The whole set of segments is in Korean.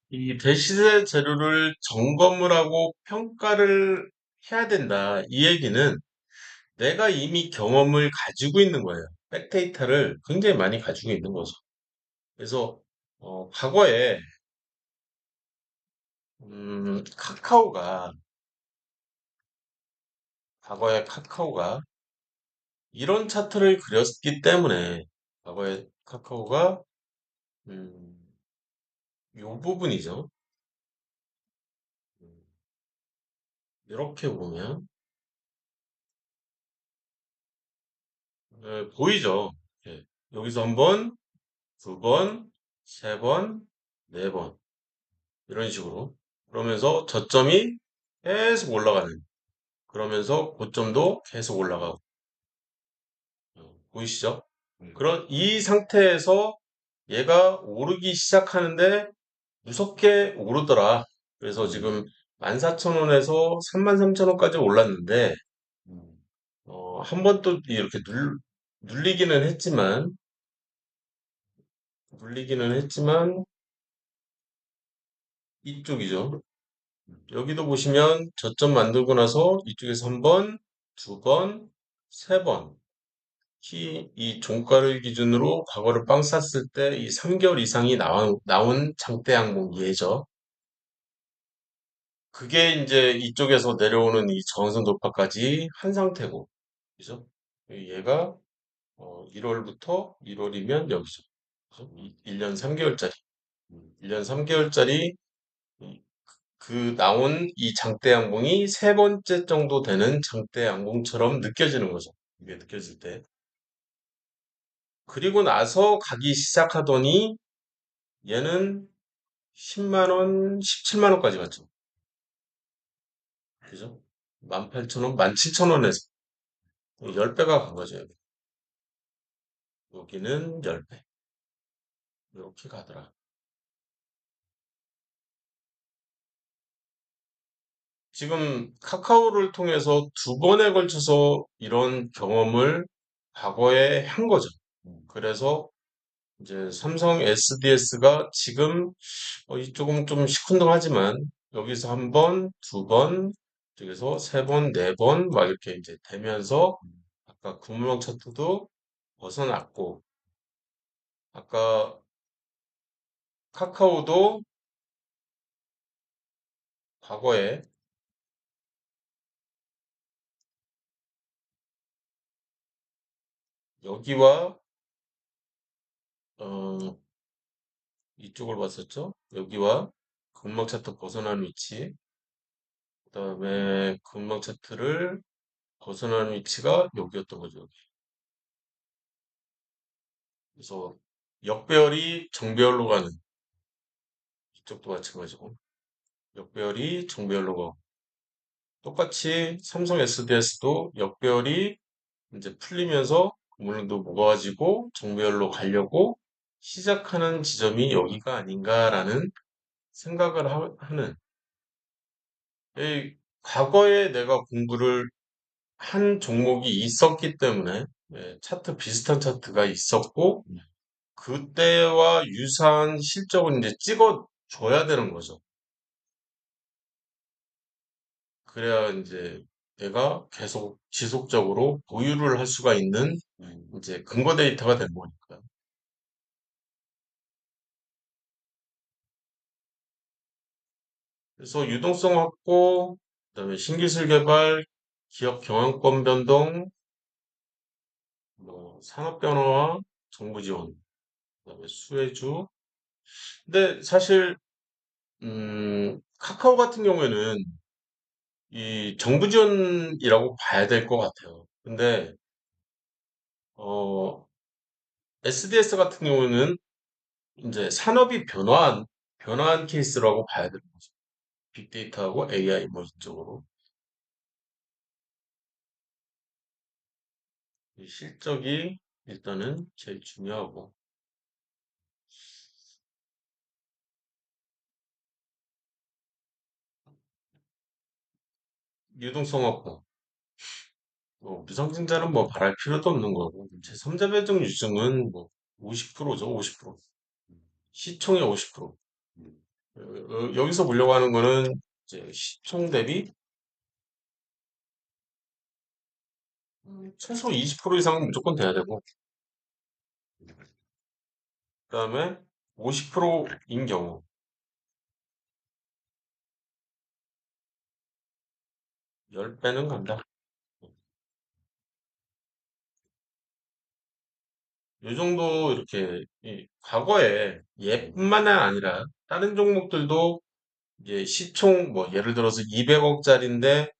이 대시세 재료를 점검을 하고 평가를 해야 된다. 이 얘기는 내가 이미 경험을 가지고 있는 거예요. 백데이터를 굉장히 많이 가지고 있는 거죠. 그래서 과거에 카카오가 이런 차트를 그렸기 때문에 과거에 카카오가 음, 요 부분이죠. 음, 이렇게 보면 보이죠? 예, 여기서 한 번, 두 번, 세 번, 네 번 이런 식으로 그러면서 저점이 계속 올라가는 그러면서 고점도 계속 올라가고 보이시죠? 그런 이 상태에서 얘가 오르기 시작하는데 무섭게 오르더라. 그래서 지금 14,000원에서 33,000원까지 올랐는데 한 번 또 이렇게 눌리기는 했지만 눌리기는 했지만 이쪽이죠. 여기도 보시면 저점 만들고 나서 이쪽에서 한 번, 두 번, 세 번. 특히 이 종가를 기준으로 과거를 빵 쌌을 때 이 3개월 이상이 나온 장대 항목이죠. 그게 이제 이쪽에서 내려오는 이 저항선 돌파까지 한 상태고, 그죠? 얘가 1월부터 1월이면 여기죠. 그죠? 1년 3개월짜리. 1년 3개월짜리 그 나온 이 장대 양봉이 세 번째 정도 되는 장대 양봉처럼 느껴지는 거죠. 이게 느껴질 때. 그리고 나서 가기 시작하더니 얘는 10만 원, 17만 원까지 갔죠. 그죠? 18,000원, 17,000원에서 10배가 간 거죠. 여기는 10배. 이렇게 가더라. 지금 카카오를 통해서 두 번에 걸쳐서 이런 경험을 과거에 한 거죠. 그래서 이제 삼성 SDS가 지금 조금 좀 시큰둥하지만 여기서 한 번, 두 번, 여기서 세 번, 네 번 막 이렇게 이제 되면서 아까 구멍 차트도 벗어났고 아까 카카오도 과거에 여기와 어, 이쪽을 봤었죠? 여기와 근막 차트 벗어난 위치, 그다음에 근막 차트를 벗어난 위치가 여기였던 거죠. 여기. 그래서 역배열이 정배열로 가는 이쪽도 마찬가지고 역배열이 정배열로 가고 똑같이 삼성 SDS도 역배열이 이제 풀리면서 물론도 무거워지고 정배열로 가려고 시작하는 지점이 여기가 아닌가라는 생각을 하는 이 과거에 내가 공부를 한 종목이 있었기 때문에 차트 비슷한 차트가 있었고 그때와 유사한 실적을 이제 찍어 줘야 되는 거죠. 그래야 이제 내가 계속 지속적으로 보유를 할 수가 있는 이제 근거 데이터가 되는 거니까. 그래서 유동성 확보, 그다음에 신기술 개발, 기업 경영권 변동, 뭐 산업 변화와 정부 지원, 그다음에 수혜주. 근데 사실 카카오 같은 경우에는 이 정부 지원이라고 봐야 될 것 같아요. 근데 어, SDS 같은 경우는 이제 산업이 변화한 케이스라고 봐야 되는 거죠. 빅데이터하고 AI 뭐 이쪽으로 이 실적이 일단은 제일 중요하고 유동성 확보. 무상증자는 뭐 바랄 필요도 없는 거고 제3자 배정 유증은 뭐 50%죠, 50%. 시총의 50%. 여기서 보려고 하는 거는 이제 시총 대비 최소 20% 이상은 무조건 돼야 되고, 그다음에 50%인 경우 10배는 간다. 이 정도 이렇게 과거에 얘뿐만 아니라 다른 종목들도 이제 시총 뭐 예를 들어서 200억짜리인데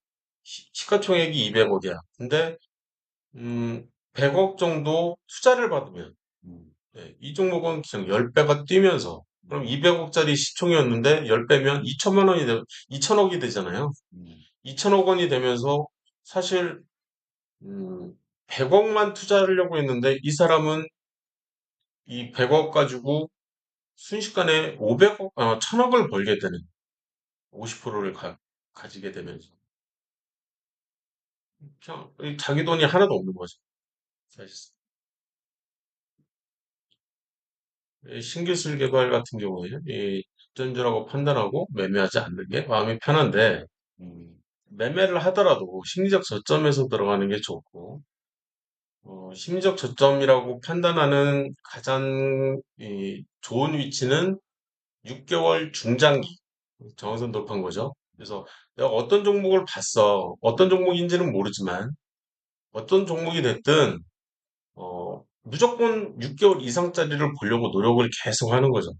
시가총액이 200억이야. 근데 100억 정도 투자를 받으면 이 종목은 그냥 10배가 뛰면서 그럼 200억짜리 시총이었는데 10배면 2천만 원이 2천억이 되잖아요. 2천억 원이 되면서 사실 100억만 투자하려고 했는데 이 사람은 이 100억 가지고 순식간에 500억, 1000억을 벌게 되는 50%를 가지게 되면서 그냥 자기 돈이 하나도 없는 거죠. 사실 신기술 개발 같은 경우에 이 전주라고 판단하고 매매하지 않는 게 마음이 편한데 매매를 하더라도 심리적 저점에서 들어가는 게 좋고 심리적 저점이라고 판단하는 가장 좋은 위치는 6개월 중장기 정선 돌파인 거죠. 그래서 내가 어떤 종목을 봤어. 어떤 종목인지는 모르지만 어떤 종목이 됐든 무조건 6개월 이상짜리를 보려고 노력을 계속 하는 거죠.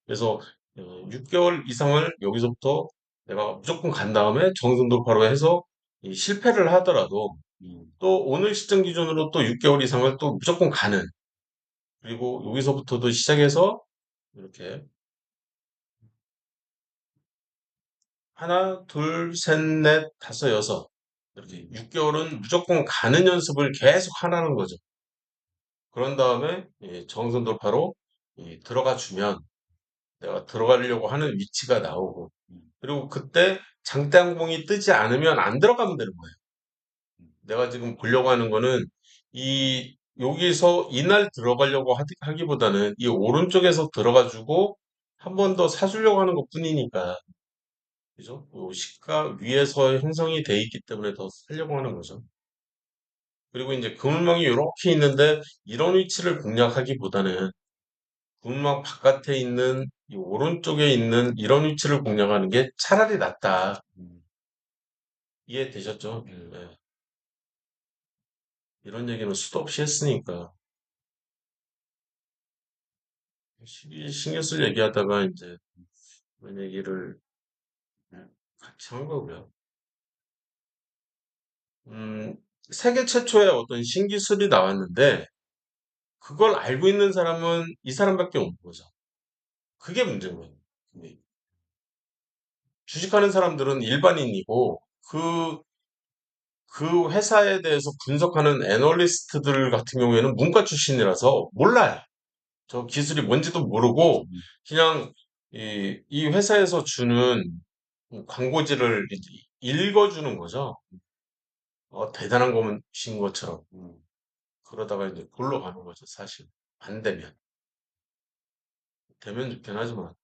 그래서 6개월 이상을 여기서부터 내가 무조건 간 다음에 정선 돌파로 해서 이 실패를 하더라도 또 오늘 시점 기준으로 또 6개월 이상을 또 무조건 가는 그리고 여기서부터도 시작해서 이렇게 하나, 둘, 셋, 넷, 다섯, 여섯 이렇게 6개월은 무조건 가는 연습을 계속 하라는 거죠. 그런 다음에 정선 돌파로 들어가 주면 내가 들어가려고 하는 위치가 나오고 그리고 그때 장대항공이 뜨지 않으면 안 들어가면 되는 거예요. 내가 지금 보려고 하는 거는 이 여기서 이날 들어가려고 하기보다는 이 오른쪽에서 들어가지고 한 번 더 사주려고 하는 것뿐이니까 그죠? 요 시가 위에서 형성이 돼 있기 때문에 더 살려고 하는 거죠. 그리고 이제 그물망이 이렇게 있는데 이런 위치를 공략하기보다는 그물망 바깥에 있는 이 오른쪽에 있는 이런 위치를 공략하는 게 차라리 낫다. 이해되셨죠? 네. 이런 얘기는 수도 없이 했으니까. 신경 쓸 얘기하다가 이제 그런 얘기를 같이 한 거고요. 음, 세계 최초의 어떤 신기술이 나왔는데 그걸 알고 있는 사람은 이 사람밖에 없는 거죠. 그게 문제인 거예요. 근데 주식하는 사람들은 일반인이고 그 회사에 대해서 분석하는 애널리스트들 같은 경우에는 문과 출신이라서 몰라요. 저 기술이 뭔지도 모르고 그냥 이 회사에서 주는 광고지를 이제 읽어주는 거죠. 대단한 것인 것처럼. 그러다가 이제 골로 가는 거죠, 사실. 안 되면. 되면 좋긴 하지만.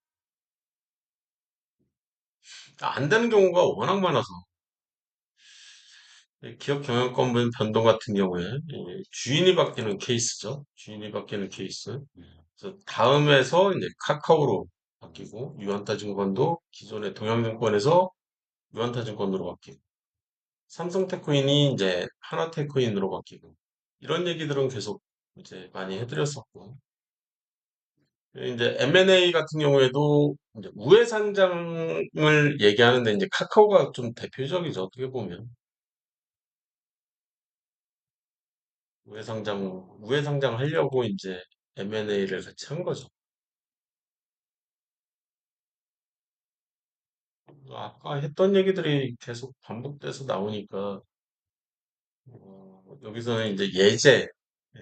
안 되는 경우가 워낙 많아서. 기업 경영권 변동 같은 경우에 주인이 바뀌는 케이스죠. 주인이 바뀌는 케이스. 그래서 다음에서 이제 카카오로 바뀌고 유한타증권도 기존의 동양증권에서 유한타증권으로 바뀌고 삼성테크인이 이제 하나테크인으로 바뀌고 이런 얘기들은 계속 이제 많이 해드렸었고 이제 M&A 같은 경우에도 이제 우회 상장을 얘기하는데 이제 카카오가 좀 대표적이죠. 어떻게 보면 우회 상장 하려고 이제 M&A를 같이 한 거죠. 아까 했던 얘기들이 계속 반복돼서 나오니까 여기서는 이제 예제 예,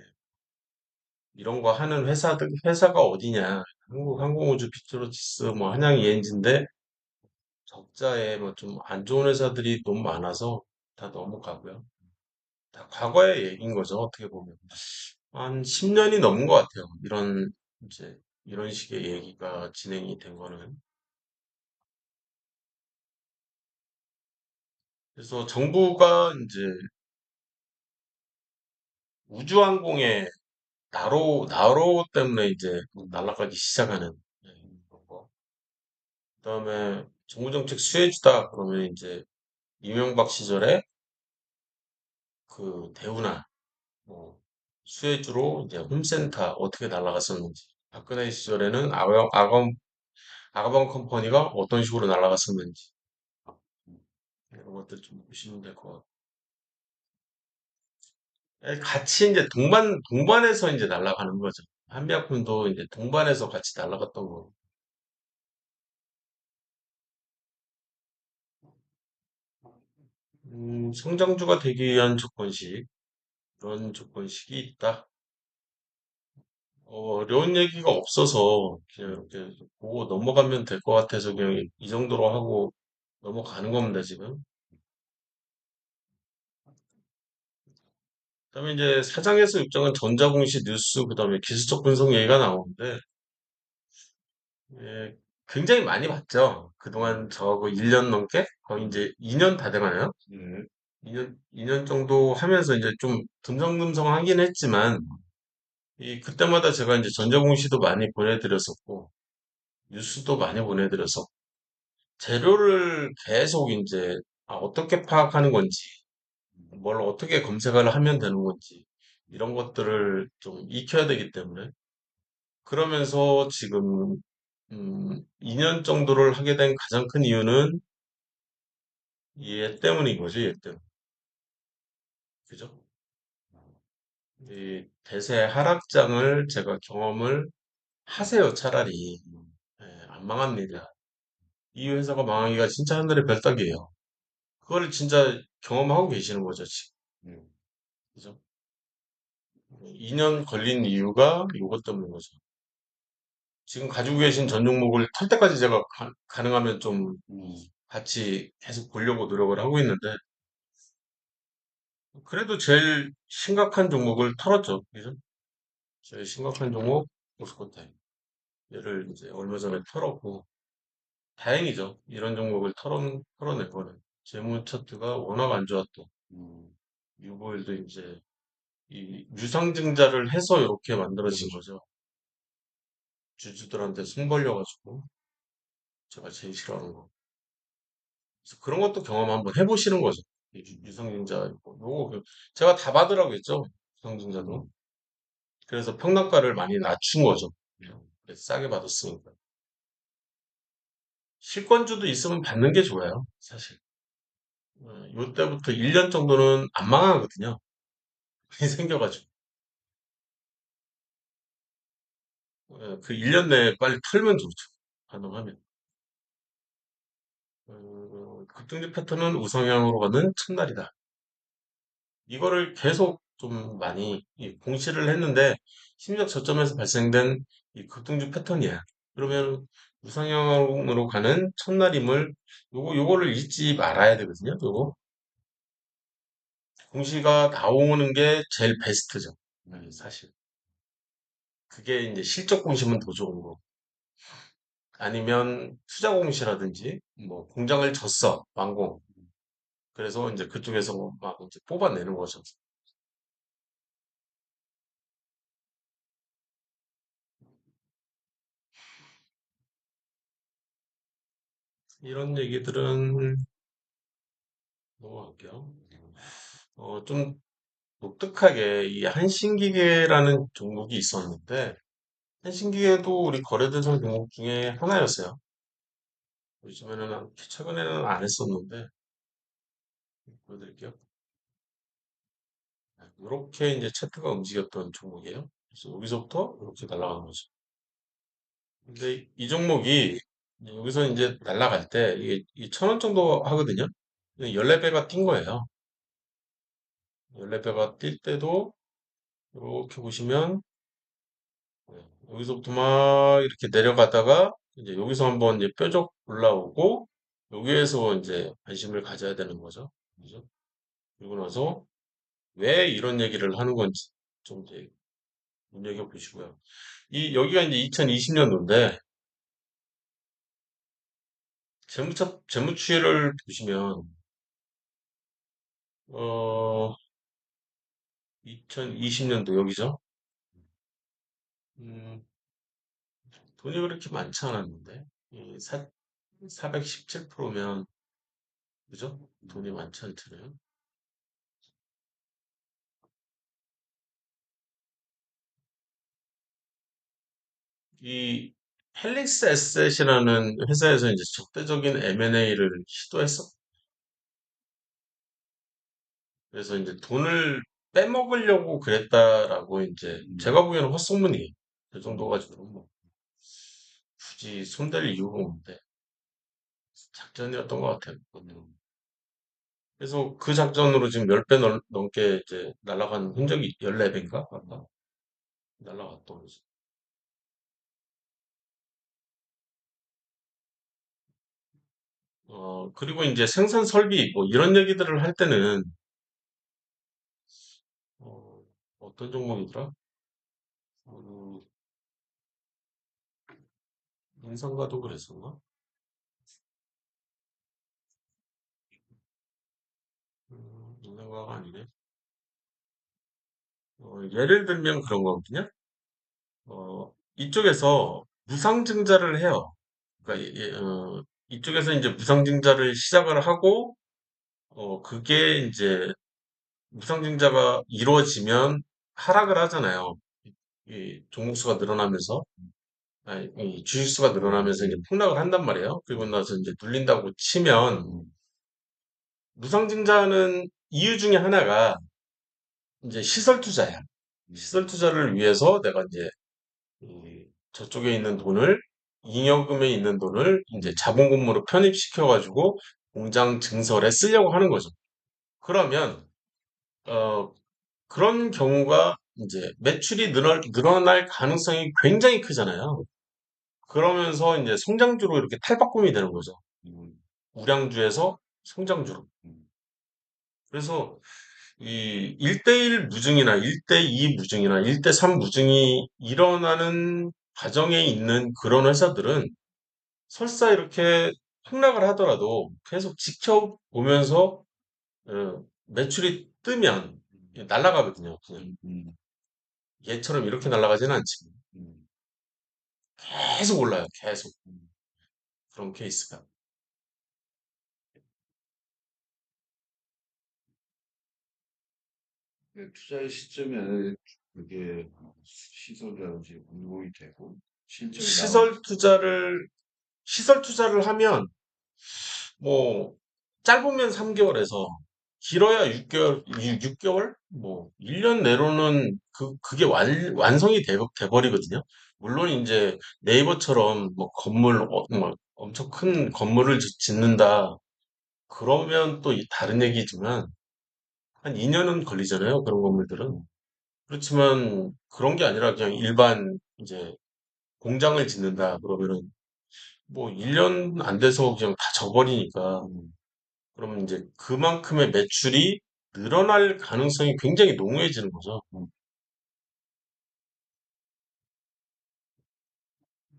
이런 거 하는 회사가 어디냐? 한국항공우주 비트로치스 뭐 한양 ENG인데 적자에 뭐 좀 안 좋은 회사들이 너무 많아서 다 넘어가고요. 다 과거의 얘기인 거죠. 어떻게 보면 한 10년이 넘은 것 같아요. 이제 이런 식의 얘기가 진행이 된 거는. 그래서 정부가 이제 우주항공의 나로 때문에 이제 날아가기 시작하는 그런 거. 그다음에 정부정책 수혜주다 그러면 이제 이명박 시절에 그 대우나 뭐 수혜주로 이제 홈센터 어떻게 날아갔었는지 박근혜 시절에는 아가방 컴퍼니가 어떤 식으로 날아갔었는지 이런 것들 좀 보시면 될 것 같고 같이 이제 동반해서 이제 날아가는 거죠. 한미약품도 이제 동반해서 같이 날아갔던 거. 성장주가 되기 위한 조건식 그런 조건식이 있다. 어려운 얘기가 없어서 그냥 이렇게 보고 넘어가면 될 것 같아서 그냥 이 정도로 하고 넘어가는 겁니다, 지금. 그다음에 이제 사장에서 입장은 전자공시 뉴스, 그다음에 기술적 분석 얘기가 나오는데, 예, 굉장히 많이 봤죠. 그동안 저거 1년 넘게? 거의 이제 2년 다 돼가나요? 2년 정도 하면서 이제 좀 듬성듬성하긴 했지만, 그때마다 제가 이제 전자공시도 많이 보내드렸었고, 뉴스도 많이 보내드려서, 재료를 계속 이제 어떻게 파악하는 건지, 뭘 어떻게 검색을 하면 되는 건지, 이런 것들을 좀 익혀야 되기 때문에, 그러면서 지금 2년 정도를 하게 된 가장 큰 이유는 얘 때문인 거죠, 얘 때문에. 그죠? 이 대세 하락장을 제가 경험을 하세요, 차라리. 예, 안 망합니다. 이 회사가 망하기가 진짜 하늘의 별 따기예요. 그거를 진짜 경험하고 계시는 거죠, 지금. 그죠? 2년 걸린 이유가 이것 때문인 거죠. 지금 가지고 계신 전 종목을 털 때까지 제가 가능하면 좀 같이 계속 보려고 노력을 하고 있는데, 그래도 제일 심각한 종목을 털었죠. 그죠? 제일 심각한 종목, 모스코타임. 얘를 이제 얼마 전에 털었고, 다행이죠. 이런 종목을 털어낸 거는. 재무 차트가 워낙 안 좋았고, 유보일도 이제 이 유상증자를 해서 이렇게 만들어진 거죠. 주주들한테 손 벌려가지고, 제가 제일 싫어하는 거. 그래서 그런 것도 경험 한번 해보시는 거죠. 이 유상증자, 요거, 제가 다 받으라고 했죠. 유상증자도. 그래서 평단가를 많이 낮춘 거죠. 그래서 싸게 받았으니까. 실권주도 있으면 받는 게 좋아요. 사실. 요때부터 1년 정도는 안 망하거든요. 많이 생겨가지고. 그 1년 내에 빨리 털면 좋죠. 가능하면. 급등주 패턴은 우상향으로 가는 첫날이다. 이거를 계속 좀 많이 공시를 했는데 심리적 저점에서 발생된 이 급등주 패턴이야. 그러면 우상향으로 가는 첫날임을 요거를 잊지 말아야 되거든요. 요거 공시가 나오는 게 제일 베스트죠. 사실 그게 이제 실적 공시면 더 좋은 거. 아니면 투자 공시라든지 뭐 공장을 졌어 완공. 그래서 이제 그쪽에서 막 이제 뽑아내는 거죠. 이런 얘기들은 넘어갈게요. 좀 독특하게 이 한신기계라는 종목이 있었는데 한신기계도 우리 거래대상 종목 중에 하나였어요. 요즘에는 최근에는 안 했었는데 보여드릴게요. 이렇게 이제 차트가 움직였던 종목이에요. 그래서 여기서부터 이렇게 날아가는 거죠. 근데 이 종목이 여기서 이제 날아갈 때 이게 1,000원 정도 하거든요. 14배가 뛴 거예요. 14배가 뛸 때도 이렇게 보시면 여기서부터 막 이렇게 내려가다가 이제 여기서 한번 이제 뾰족 올라오고 여기에서 이제 관심을 가져야 되는 거죠. 그죠? 그리고 나서 왜 이런 얘기를 하는 건지 좀 이제 눈여겨보시고요. 여기가 이제 2020년도인데 재무추이를 보시면 어, 2020년도 여기죠? 음, 돈이 그렇게 많지 않았는데, 417%면, 그죠? 돈이 많지 않잖아요. 이 헬릭스 에셋이라는 회사에서 이제 적대적인 M&A를 시도했어. 그래서 이제 돈을 빼먹으려고 그랬다라고 이제 제가 보기에는 헛소문이에요. 그 정도 가지고 뭐 굳이 손댈 이유가 없는데 작전이었던 것 같아요. 그것도. 그래서 그 작전으로 지금 10배 넘게 이제 날아간 흔적이 14배인가? 아까 날아갔던 거지. 그리고 이제 생산 설비 뭐 이런 얘기들을 할 때는 어, 어떤 종목이더라? 음, 인상가도 그랬었나? 인상가가 아니네. 예를 들면 그런 거거든요. 이쪽에서 무상증자를 해요. 그러니까 이쪽에서 이제 무상증자를 시작을 하고 그게 이제 무상증자가 이루어지면 하락을 하잖아요. 이 종목수가 늘어나면서 아니, 이 주식수가 늘어나면서 이제 폭락을 한단 말이에요. 그리고 나서 이제 눌린다고 치면 무상증자는 이유 중에 하나가 이제 시설 투자야. 시설 투자를 위해서 내가 이제 저쪽에 있는 돈을 잉여금에 있는 돈을 이제 자본금으로 편입시켜 가지고 공장 증설에 쓰려고 하는 거죠. 그러면 어 그런 경우가 이제 매출이 늘어날 가능성이 굉장히 크잖아요. 그러면서 이제 성장주로 이렇게 탈바꿈이 되는 거죠. 우량주에서 성장주로. 그래서 이 1대1 무증이나 1대2 무증이나 1대3 무증이 일어나는 과정에 있는 그런 회사들은 설사 이렇게 폭락을 하더라도 계속 지켜보면서 매출이 뜨면 날아가거든요. 그냥 얘처럼 이렇게 날아가지는 않지만 계속 올라요. 계속 그런 케이스가. 그 투자의 시점에 그게 시설이라든지 운용이 되고 실적이 나오는 시설 투자를 시설 투자를 하면 뭐 짧으면 3개월에서 길어야 6개월, 6개월? 뭐 1년 내로는 그게 완성이 돼버리거든요. 물론 이제 네이버처럼 뭐 건물 뭐 엄청 큰 건물을 짓는다. 그러면 또 다른 얘기지만 한 2년은 걸리잖아요. 그런 건물들은. 그렇지만 그런 게 아니라 그냥 일반 이제 공장을 짓는다. 그러면은 뭐 1년 안 돼서 그냥 다 져버리니까 그러면 이제 그만큼의 매출이 늘어날 가능성이 굉장히 농후해지는 거죠.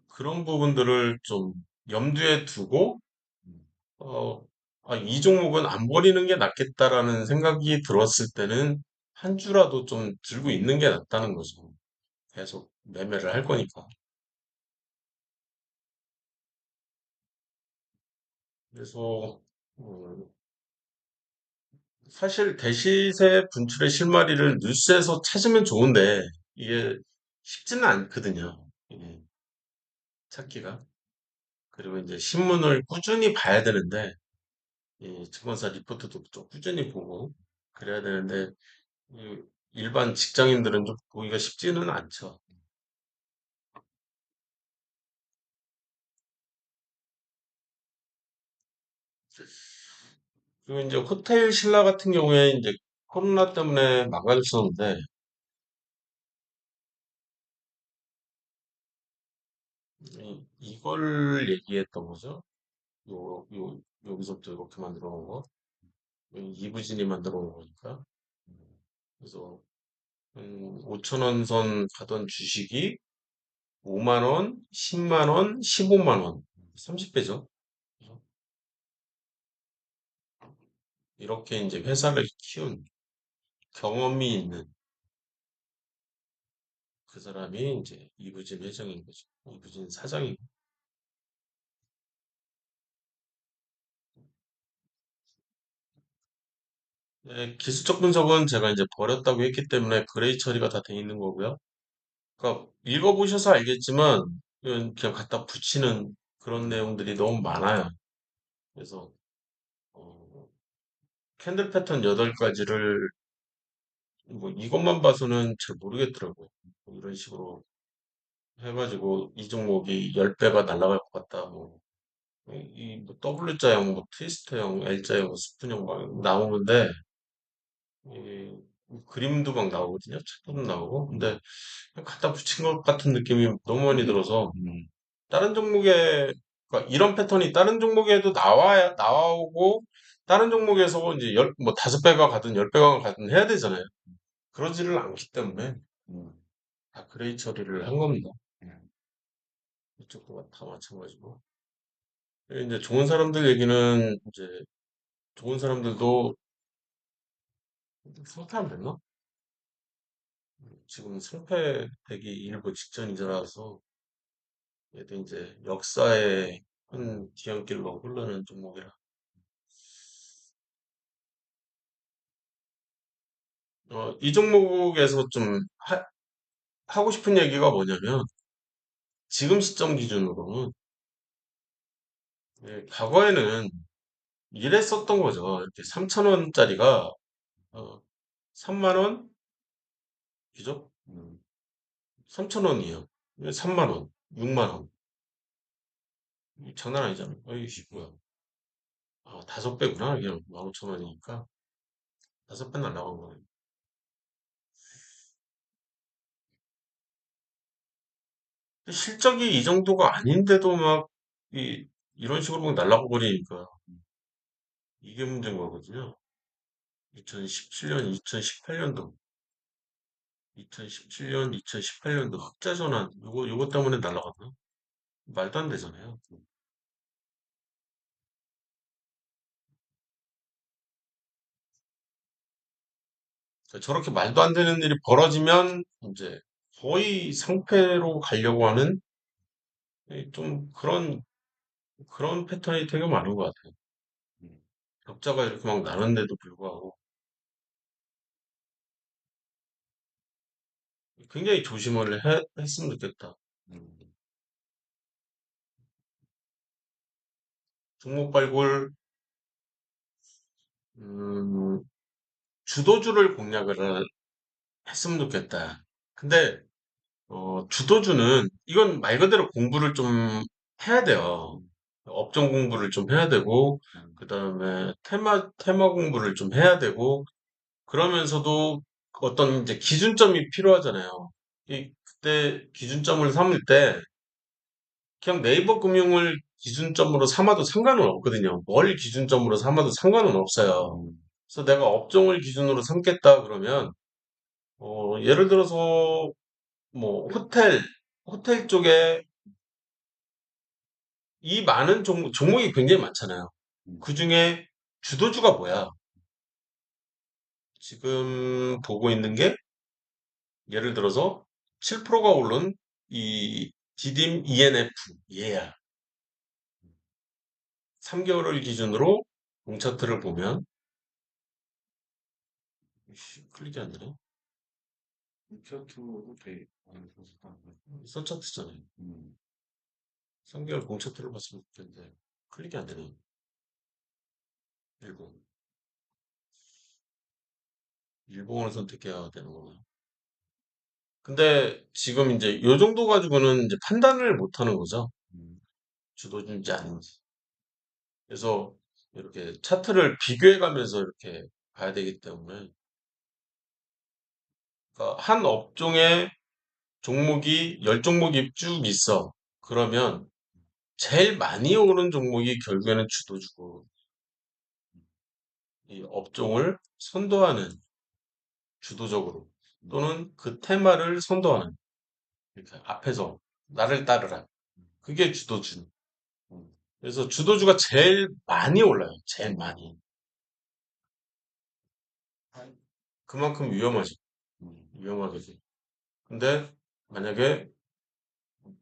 그런 부분들을 좀 염두에 두고, 어, 이 종목은 안 버리는 게 낫겠다라는 생각이 들었을 때는 한 주라도 좀 들고 있는 게 낫다는 거죠. 계속 매매를 할 거니까. 그래서, 어, 사실 대시세 분출의 실마리를 뉴스에서 찾으면 좋은데, 이게 쉽지는 않거든요. 이게 찾기가. 그리고 이제 신문을 꾸준히 봐야 되는데, 이 증권사 리포트도 좀 꾸준히 보고 그래야 되는데, 이 일반 직장인들은 좀 보기가 쉽지는 않죠. 그리고 이제 호텔 신라 같은 경우에 이제 코로나 때문에 망가졌었는데, 이걸 얘기했던 거죠. 여기서부터 이렇게 만들어 놓은 거. 이부진이 만들어 놓은 거니까. 그래서 5천 원 선 가던 주식이 5만 원, 10만 원, 15만 원. 30배죠. 이렇게 이제 회사를 키운 경험이 있는 그 사람이 이제 이부진 회장인 거죠. 이부진 사장이고. 네, 기술적 분석은 제가 이제 버렸다고 했기 때문에 그레이 처리가 다 돼 있는 거고요. 그러니까 읽어보셔서 알겠지만 이건 그냥 갖다 붙이는 그런 내용들이 너무 많아요. 그래서 어, 캔들 패턴 8가지를 뭐 이것만 봐서는 잘 모르겠더라고요. 뭐 이런 식으로 해가지고 이 종목이 10배가 날아갈 것 같다. 뭐, 이뭐 W자형, 뭐 트위스트형, L자형, 스푼형 막 나오는데 이 그림도 막 나오거든요. 책도 나오고. 근데 그냥 갖다 붙인 것 같은 느낌이 너무 많이 들어서 음, 다른 종목에 그러니까 이런 패턴이 다른 종목에도 나오고 다른 종목에서 이제 뭐 5배가 가든 10배가 가든 해야 되잖아요. 그러지를 않기 때문에 음, 다 그레이 처리를 한 겁니다. 음, 이쪽도 다 마찬가지고. 이제 좋은 사람들 얘기는 이제 좋은 사람들도 상태 안 됐나? 지금 상패되기 일보 직전이라서 얘도 이제 역사의 한 뒤안길로 흐르는 종목이라. 이 종목에서 좀 하고 싶은 얘기가 뭐냐면 지금 시점 기준으로는 과거에는 이랬었던 거죠. 이렇게 3,000원짜리가 3만 원, 그죠? 음, 3,000원이에요. 3만 원, 6만 원. 장난 아니잖아요. 어이, 씨, 뭐야. 5배구나. 그냥 15,000원이니까 5배 날라간 거예요. 실적이 이 정도가 아닌데도 막 이런 식으로 막 날라가 버리니까 이게 문제인 거거든요. 2017년, 2018년도, 2017년, 2018년도 흑자 전환 요거 때문에 날라갔나? 말도 안 되잖아요. 그러니까 저렇게 말도 안 되는 일이 벌어지면 이제 거의 상패로 가려고 하는 좀 그런 패턴이 되게 많은 것 같아요. 음, 격자가 이렇게 막 나는데도 불구하고 굉장히 조심을 했으면 좋겠다. 음, 종목 발굴, 음, 주도주를 공략을 했으면 좋겠다. 근데 주도주는 이건 말 그대로 공부를 좀 해야 돼요. 음, 업종 공부를 좀 해야 되고, 음, 그 다음에 테마 공부를 좀 해야 되고, 그러면서도 어떤 이제 기준점이 필요하잖아요. 그때 기준점을 삼을 때 그냥 네이버 금융을 기준점으로 삼아도 상관은 없거든요. 뭘 기준점으로 삼아도 상관은 없어요. 음, 그래서 내가 업종을 기준으로 삼겠다 그러면 예를 들어서 뭐 호텔 쪽에 이 많은 종목이 굉장히 많잖아요. 음, 그 중에 주도주가 뭐야? 지금 보고 있는 게 예를 들어서 7%가 오른 이 디딤 ENF 얘야. 3개월을 기준으로 공차트를 보면 클릭이 안 되네. 콘서트도 돼. 아니, 콘서트 안 돼. 선차트잖아요. 음, 3개월 공차트를 봤으면 좋겠는데 클릭이 안 되네. 일본. 일본을 선택해야 되는 거구나. 근데 지금 이제 요 정도 가지고는 이제 판단을 못 하는 거죠. 음, 주도주인지 아닌지. 그래서 이렇게 차트를 비교해 가면서 이렇게 봐야 되기 때문에 그러니까 한 업종에 종목이 10종목이 쭉 있어. 그러면 제일 많이 오른 종목이 결국에는 주도주고 이 업종을 선도하는 주도적으로 또는 그 테마를 선도하는 이렇게 앞에서 나를 따르라. 그게 주도주. 음, 그래서 주도주가 제일 많이 올라요. 제일 많이. 그만큼 위험하죠. 위험하겠지. 근데 만약에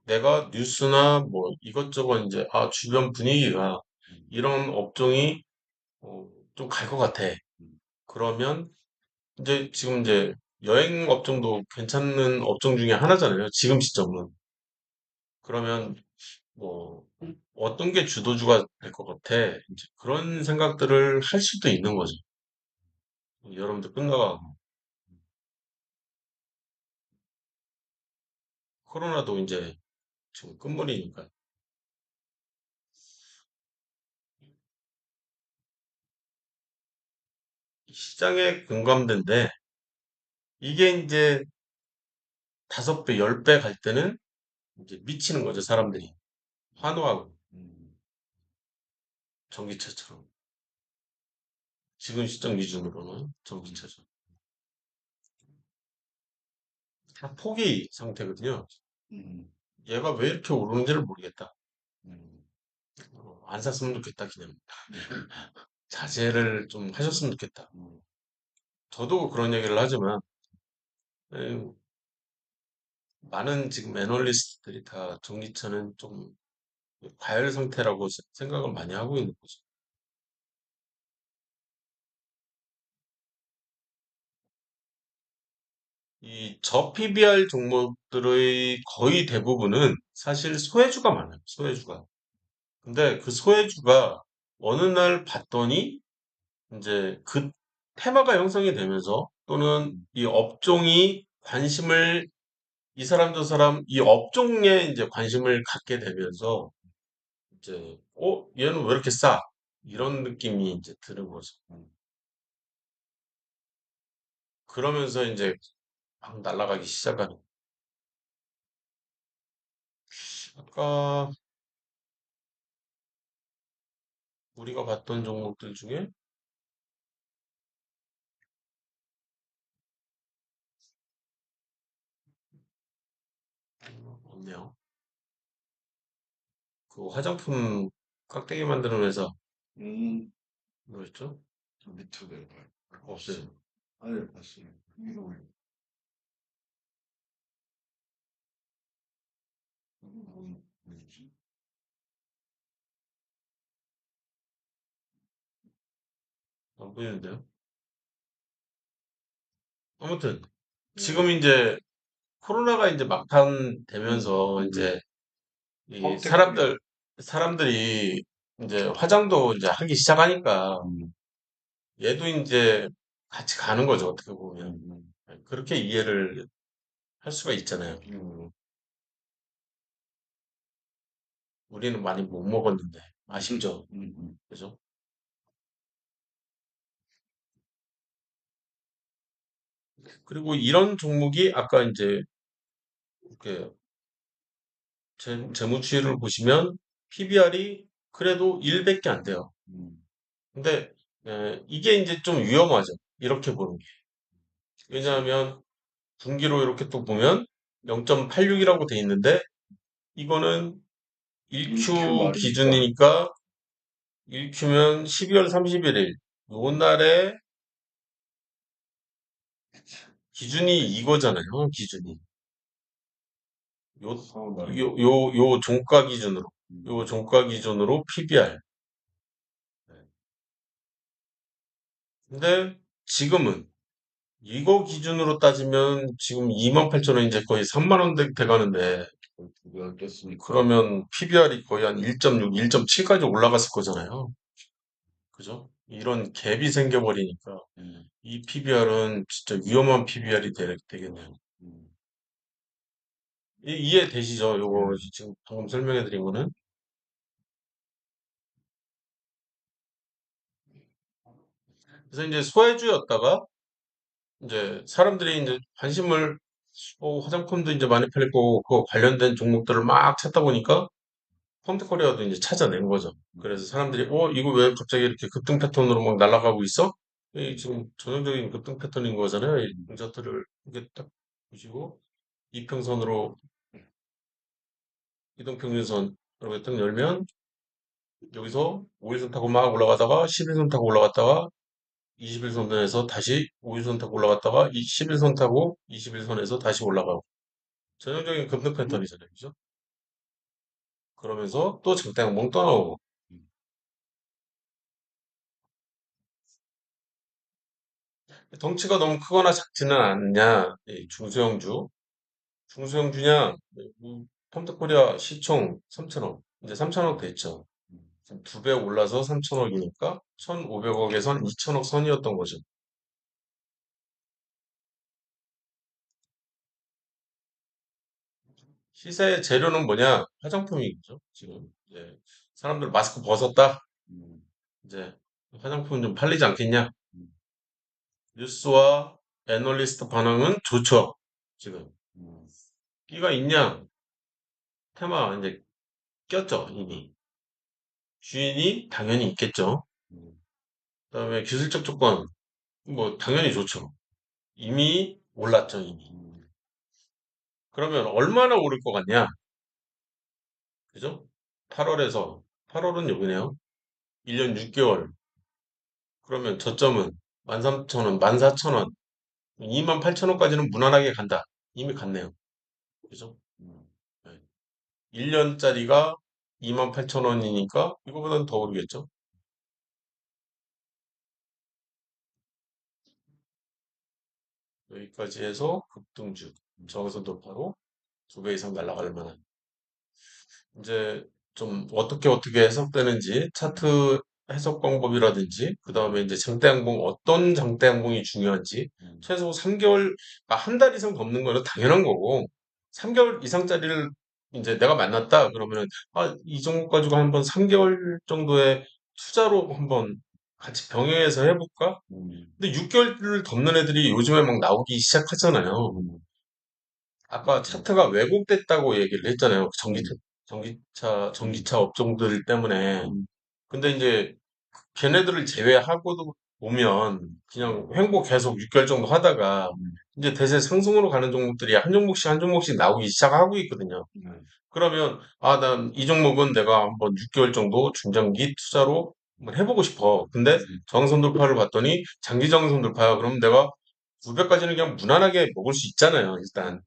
내가 뉴스나 뭐 이것저것 이제 주변 분위기가 이런 업종이 좀 갈 것 같아. 그러면 이제 지금 이제 여행 업종도 괜찮은 업종 중에 하나잖아요. 지금 시점은. 그러면 뭐 어떤 게 주도주가 될 것 같아. 이제 그런 생각들을 할 수도 있는 거죠. 여러분들 끝나가 코로나도 이제 지금 끝물이니까 시장에 공감대인데 이게 이제 5배, 10배 갈 때는 이제 미치는 거죠, 사람들이. 환호하고 전기차처럼. 지금 시점 기준으로는 전기차죠. 다 포기 상태거든요. 얘가 왜 이렇게 오르는지를 모르겠다. 안 샀으면 좋겠다, 그냥. 자제를 좀 하셨으면 좋겠다. 저도 그런 얘기를 하지만, 에이, 많은 지금 애널리스트들이 다 전기차는 좀 과열 상태라고 생각을 많이 하고 있는 거죠. 이 저 PBR 종목들의 거의 대부분은 사실 소외주가 많아요. 소외주가. 근데 그 소외주가 어느 날 봤더니 이제 그 테마가 형성이 되면서 또는 이 업종이 관심을 이 사람 저 사람 이 업종에 이제 관심을 갖게 되면서 이제 얘는 왜 이렇게 싸? 이런 느낌이 이제 드는 거죠. 그러면서 이제 막 날아가기 시작하는. 아까 우리가 봤던 종목들 중에 없네요. 그 화장품 깍대기 만드는 회사 뭐였죠? 유튜브에 없어요. 아예 봤어요. 뭐지? 안 보이는데요? 아무튼 지금 이제 코로나가 이제 막판 되면서 이제 이 사람들이 이제 화장도 이제 하기 시작하니까 얘도 이제 같이 가는 거죠, 어떻게 보면. 그렇게 이해를 할 수가 있잖아요. 우리는 많이 못 먹었는데 아쉽죠. 그죠? 그리고 이런 종목이 아까 이제 이렇게 재무치를 보시면 PBR이 그래도 1밖에 안 돼요. 근데 이게 이제 좀 위험하죠. 이렇게 보는 게. 왜냐하면 분기로 이렇게 또 보면 0.86이라고 돼 있는데 이거는 1Q 기준이니까 1Q면 12월 31일 요 날에 기준이 이거잖아요. 기준이. 요, 요 종가 기준으로. 요 종가 기준으로 PBR. 근데 지금은 이거 기준으로 따지면 지금 28,000원 이제 거의 3만 원 돼 가는데 그러면 PBR이 거의 한 1.6, 1.7까지 올라갔을 거잖아요. 그죠? 이런 갭이 생겨버리니까 이 PBR은 진짜 위험한 PBR이 되겠네요. 이해되시죠? 요거 지금 방금 설명해 드린 거는. 그래서 이제 소외주였다가 이제 사람들이 이제 관심을 화장품도 이제 많이 팔리고 그 관련된 종목들을 막 찾다 보니까 펀드코리아도 이제 찾아낸 거죠. 그래서 사람들이 이거 왜 갑자기 이렇게 급등 패턴으로 막 날아가고 있어? 이 지금 전형적인 급등 패턴인 거잖아요. 이 차트를 이렇게 딱 보시고 이평선으로 이동평균선 이렇게 딱 열면 여기서 5일선 타고 막 올라가다가 10일선 타고 올라갔다가 21선에서 다시 5일선 타고 올라갔다가 11선 타고 21선에서 다시 올라가고 전형적인 급등 패턴이잖아요. 그죠? 그러면서 또 장대양봉 또 나오고 덩치가 너무 크거나 작지는 않냐 이 중소형주냐 컴퓨터코리아 시총 3천억 이제 3천억 됐죠. 지금 2배 올라서 3천억이니까 1,500억에선 2천억 선이었던 거죠. 시세 재료는 뭐냐? 화장품이죠. 지금 이제 사람들 마스크 벗었다. 이제 화장품 좀 팔리지 않겠냐? 뉴스와 애널리스트 반응은 좋죠. 지금 끼가 있냐? 테마 이제 꼈죠 이미. 주인이 당연히 있겠죠. 그다음에 기술적 조건 뭐 당연히 좋죠. 이미 올랐죠 이미. 그러면 얼마나 오를 것 같냐? 그죠? 8월은 여기네요. 1년 6개월. 그러면 저점은 13,000원, 14,000원, 28,000원까지는 무난하게 간다. 이미 갔네요. 그죠? 네. 1년짜리가 28,000원이니까 이거보다는 더 오르겠죠? 여기까지 해서 급등주. 저기서 돌파로 2배 이상 날아갈 만한. 이제 좀 어떻게 해석되는지 차트 해석 방법이라든지 그 다음에 이제 장대양봉 어떤 장대양봉이 중요한지 최소 3개월 한 달 이상 넘는 거는 당연한 거고 3개월 이상짜리를 이제 내가 만났다 그러면은 이 종목 가지고 한번 3개월 정도의 투자로 한번 같이 병행해서 해볼까? 근데 6개월을 덮는 애들이 요즘에 막 나오기 시작하잖아요. 아까 차트가 왜곡됐다고 얘기를 했잖아요. 전기차 업종들 때문에. 근데 이제 걔네들을 제외하고도 보면 그냥 횡보 계속 6개월 정도 하다가 이제 대세 상승으로 가는 종목들이 한 종목씩 나오기 시작하고 있거든요. 그러면 난 이 종목은 내가 한번 6개월 정도 중장기 투자로 한번 해보고 싶어. 근데 정선 돌파를 봤더니 장기 정선 돌파야. 그러면 내가 900까지는 그냥 무난하게 먹을 수 있잖아요. 일단.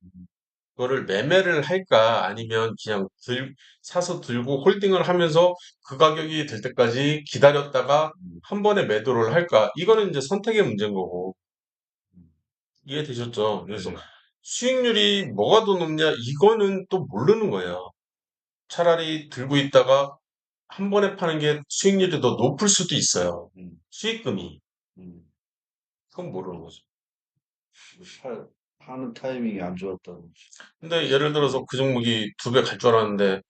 그거를 매매를 할까 아니면 그냥 사서 들고 홀딩을 하면서 그 가격이 될 때까지 기다렸다가 한 번에 매도를 할까? 이거는 이제 선택의 문제인 거고. 이해되셨죠? 그래서 수익률이 뭐가 더 높냐? 이거는 또 모르는 거예요. 차라리 들고 있다가 한 번에 파는 게 수익률이 더 높을 수도 있어요. 수익금이. 그건 모르는 거죠. 파는 타이밍이 안 좋았다고. 근데 예를 들어서 그 종목이 2배 갈 줄 알았는데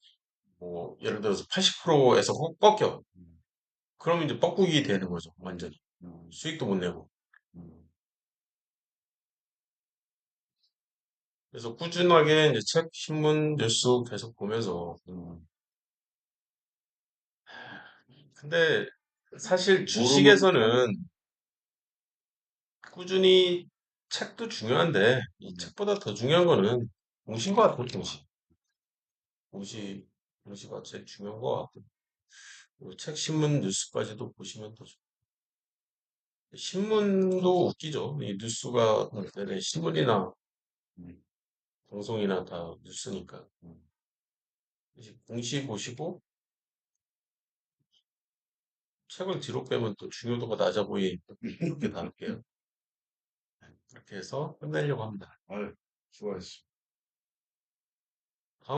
뭐 예를 들어서 80%에서 꺾여. 그럼 이제 뻐꾸기 되는 거죠, 완전히. 수익도 못 내고. 그래서 꾸준하게 이제 책, 신문, 뉴스 계속 보면서. 근데 사실 주식에서는 꾸준히 책도 중요한데, 이 책보다 더 중요한 거는 공시인 것 같아요, 공시. 공시, 공시가 제일 중요한 것 같고. 그리고 책, 신문, 뉴스까지도 보시면 더 좋고. 신문도 웃기죠. 이 뉴스가, 네네, 신문이나 방송이나 다 뉴스니까. 이제 공시 보시고, 책을 뒤로 빼면 또 중요도가 낮아 보이니까 그렇게 나눌게요. 그렇게 해서 끝내려고 합니다. 아유, 수고하셨습니다.